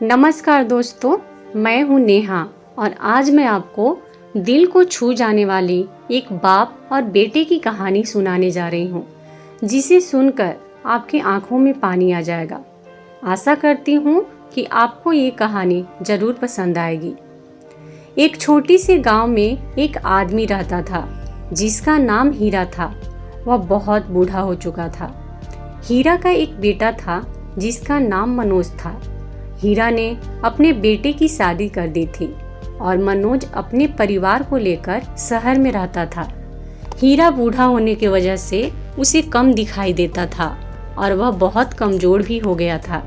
नमस्कार दोस्तों, मैं हूँ नेहा और आज मैं आपको दिल को छू जाने वाली एक बाप और बेटे की कहानी सुनाने जा रही हूँ, जिसे सुनकर आपकी आंखों में पानी आ जाएगा। आशा करती हूँ कि आपको ये कहानी जरूर पसंद आएगी। एक छोटी से गांव में एक आदमी रहता था जिसका नाम हीरा था। वह बहुत बूढ़ा हो चुका था। हीरा का एक बेटा था जिसका नाम मनोज था। हीरा ने अपने बेटे की शादी कर दी थी और मनोज अपने परिवार को लेकर शहर में रहता था। हीरा बूढ़ा होने की वजह से उसे कम दिखाई देता था और वह बहुत कमजोर भी हो गया था।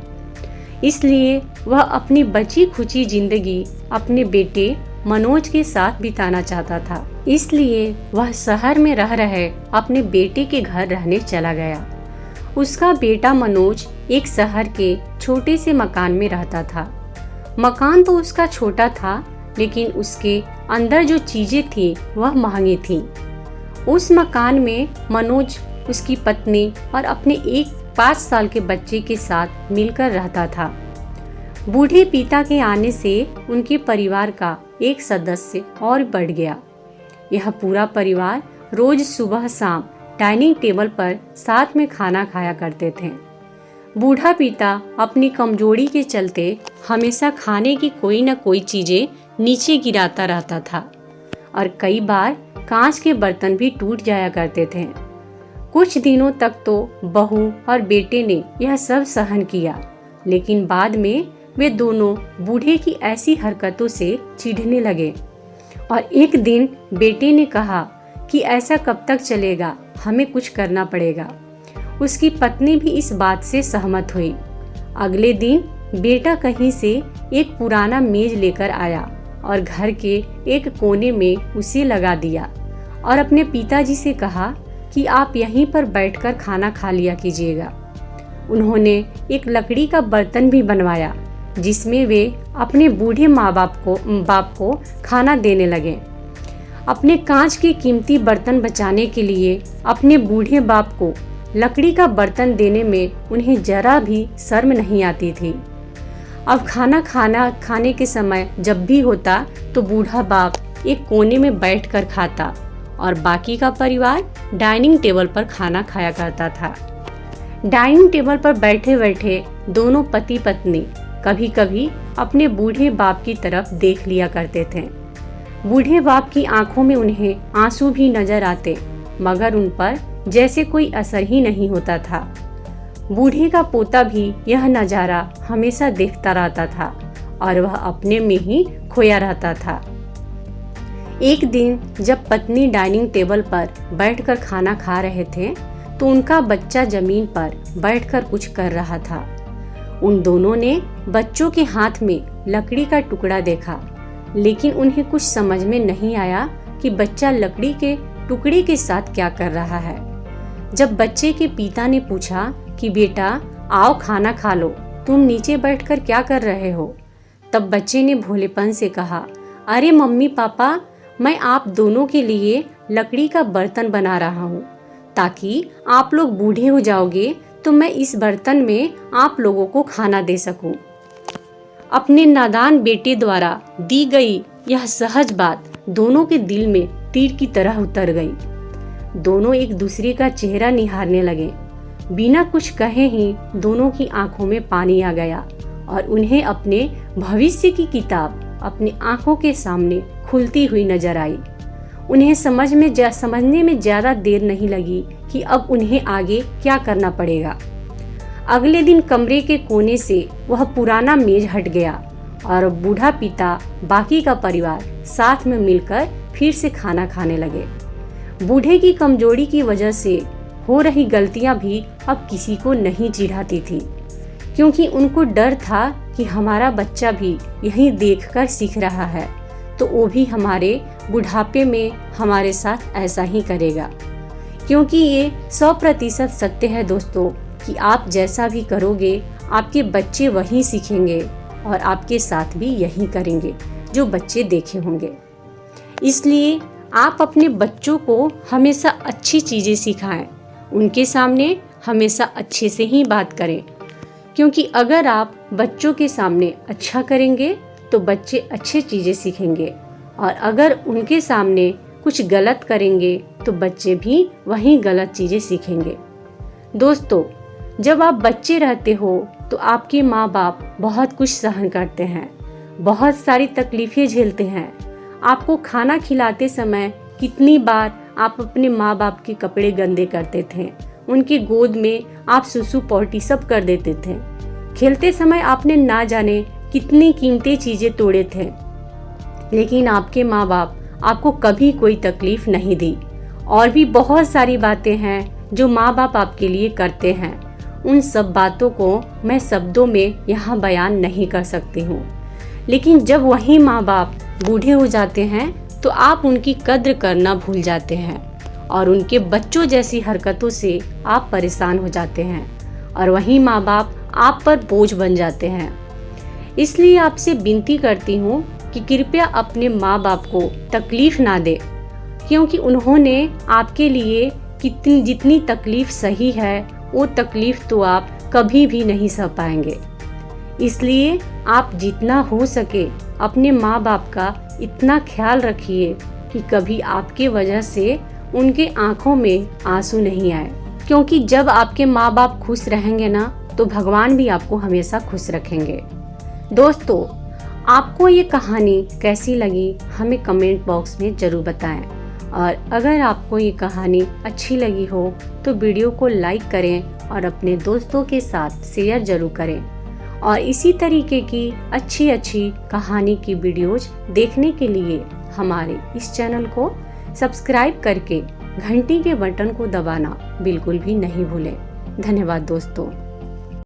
इसलिए वह अपनी बची खुची जिंदगी अपने बेटे मनोज के साथ बिताना चाहता था। इसलिए वह शहर में रह रहे अपने बेटे के घर रहने चला गया। उसका बेटा मनोज एक शहर के छोटे से मकान में रहता था। मकान तो उसका छोटा था, लेकिन उसके अंदर जो चीजें थी वह महंगी थी। उस मकान में मनोज उसकी पत्नी और अपने एक 5 साल के बच्चे के साथ मिलकर रहता था। बूढ़े पिता के आने से उनके परिवार का एक सदस्य और बढ़ गया। यह पूरा परिवार रोज सुबह शाम डाइनिंग टेबल पर साथ में खाना खाया करते थे। बूढ़ा पिता अपनी कमजोरी के चलते हमेशा खाने की कोई न कोई चीजें नीचे गिराता रहता था और कई बार कांच के बर्तन भी टूट जाया करते थे। कुछ दिनों तक तो बहू और बेटे ने यह सब सहन किया, लेकिन बाद में वे दोनों बूढ़े की ऐसी हरकतों से चिढ़ने लगे और एक दिन बेटे ने कहा कि ऐसा कब तक चलेगा, हमें कुछ करना पड़ेगा। उसकी पत्नी भी इस बात से सहमत हुई। अगले दिन बेटा कहीं से एक पुराना मेज लेकर आया और घर के एक कोने में उसे लगा दिया और अपने पिताजी से कहा कि आप यहीं पर बैठकर खाना खा लिया कीजिएगा। उन्होंने एक लकड़ी का बर्तन भी बनवाया जिसमें वे अपने बूढ़े माँ बाप को खाना देने लगे। अपने कांच के कीमती बर्तन बचाने के लिए अपने बूढ़े बाप को लकड़ी का बर्तन देने में उन्हें जरा भी शर्म नहीं आती थी। अब खाने के समय जब भी होता तो बूढ़ा बाप एक कोने में बैठकर खाता और बाकी का परिवार डाइनिंग टेबल पर खाना खाया करता था। डाइनिंग टेबल पर बैठे बैठे दोनों पति पत्नी कभी कभी अपने बूढ़े बाप की तरफ देख लिया करते थे। बूढ़े बाप की आंखों में उन्हें आंसू भी नजर आते, मगर उन पर जैसे कोई असर ही नहीं होता था। बूढ़े का पोता भी यह नजारा हमेशा देखता रहता था और वह अपने में ही खोया रहता था। एक दिन जब पत्नी डाइनिंग टेबल पर बैठकर खाना खा रहे थे तो उनका बच्चा जमीन पर बैठकर कुछ कर रहा था। उन दोनों ने बच्चों के हाथ में लकड़ी का टुकड़ा देखा, लेकिन उन्हें कुछ समझ में नहीं आया कि बच्चा लकड़ी के टुकड़े के साथ क्या कर रहा है। जब बच्चे के पिता ने पूछा कि बेटा आओ खाना खा लो, तुम नीचे बैठकर क्या कर रहे हो, तब बच्चे ने भोलेपन से कहा, अरे मम्मी पापा, मैं आप दोनों के लिए लकड़ी का बर्तन बना रहा हूँ ताकि आप लोग बूढ़े हो जाओगे तो मैं इस बर्तन में आप लोगों को खाना दे सकूं। अपने नादान बेटे द्वारा दी गई यह सहज बात दोनों के दिल में तीर की तरह उतर गई। दोनों एक दूसरे का चेहरा निहारने लगे। बिना कुछ कहे ही दोनों की आंखों में पानी आ गया और उन्हें अपने भविष्य की किताब अपनी आंखों के सामने खुलती हुई नजर आई। उन्हें समझने में ज्यादा देर नहीं लगी कि अब उन्हें आगे क्या करना पड़ेगा। अगले दिन कमरे के कोने से वह पुराना मेज हट गया और बूढ़ा पिता बाकी का परिवार साथ में मिलकर फिर से खाना खाने लगे। बूढ़े की कमजोरी की वजह से हो रही गलतियां भी अब किसी को नहीं चिढ़ाती थी, क्योंकि उनको डर था कि हमारा बच्चा भी यही देखकर सीख रहा है तो वो भी हमारे बुढ़ापे में हमारे साथ ऐसा ही करेगा। क्योंकि ये 100% सत्य है दोस्तों कि आप जैसा भी करोगे आपके बच्चे वही सीखेंगे और आपके साथ भी यही करेंगे जो बच्चे देखे होंगे। इसलिए आप अपने बच्चों को हमेशा अच्छी चीज़ें सिखाएं, उनके सामने हमेशा अच्छे से ही बात करें। क्योंकि अगर आप बच्चों के सामने अच्छा करेंगे तो बच्चे अच्छी चीज़ें सीखेंगे, और अगर उनके सामने कुछ गलत करेंगे तो बच्चे भी वही गलत चीज़ें सीखेंगे। दोस्तों, जब आप बच्चे रहते हो तो आपके माँ बाप बहुत कुछ सहन करते हैं, बहुत सारी तकलीफ़ें झेलते हैं। आपको खाना खिलाते समय कितनी बार आप अपने माँ बाप के कपड़े गंदे करते थे, उनकी गोद में आप सुसु पॉटी सब कर देते थे। खेलते समय आपने ना जाने कितनी कीमती चीज़ें तोड़े थे, लेकिन आपके माँ बाप आपको कभी कोई तकलीफ़ नहीं दी। और भी बहुत सारी बातें हैं जो माँ बाप आपके लिए करते हैं। उन सब बातों को मैं शब्दों में यहाँ बयान नहीं कर सकती हूँ, लेकिन जब वही माँ बाप बूढ़े हो जाते हैं तो आप उनकी कद्र करना भूल जाते हैं और उनके बच्चों जैसी हरकतों से आप परेशान हो जाते हैं, और वही माँ बाप आप पर बोझ बन जाते हैं। इसलिए आपसे विनती करती हूँ कि कृपया अपने माँ बाप को तकलीफ़ ना दे, क्योंकि उन्होंने आपके लिए जितनी तकलीफ़ सही है वो तकलीफ़ तो आप कभी भी नहीं सह पाएंगे। इसलिए आप जितना हो सके अपने माँ बाप का इतना ख्याल रखिए कि कभी आपके वजह से उनके आँखों में आंसू नहीं आए, क्योंकि जब आपके माँ बाप खुश रहेंगे ना तो भगवान भी आपको हमेशा खुश रखेंगे। दोस्तों, आपको ये कहानी कैसी लगी हमें कमेंट बॉक्स में ज़रूर बताएं, और अगर आपको ये कहानी अच्छी लगी हो तो वीडियो को लाइक करें और अपने दोस्तों के साथ शेयर ज़रूर करें। और इसी तरीके की अच्छी कहानी की वीडियोज देखने के लिए हमारे इस चैनल को सब्सक्राइब करके घंटी के बटन को दबाना बिल्कुल भी नहीं भूलें। धन्यवाद दोस्तों।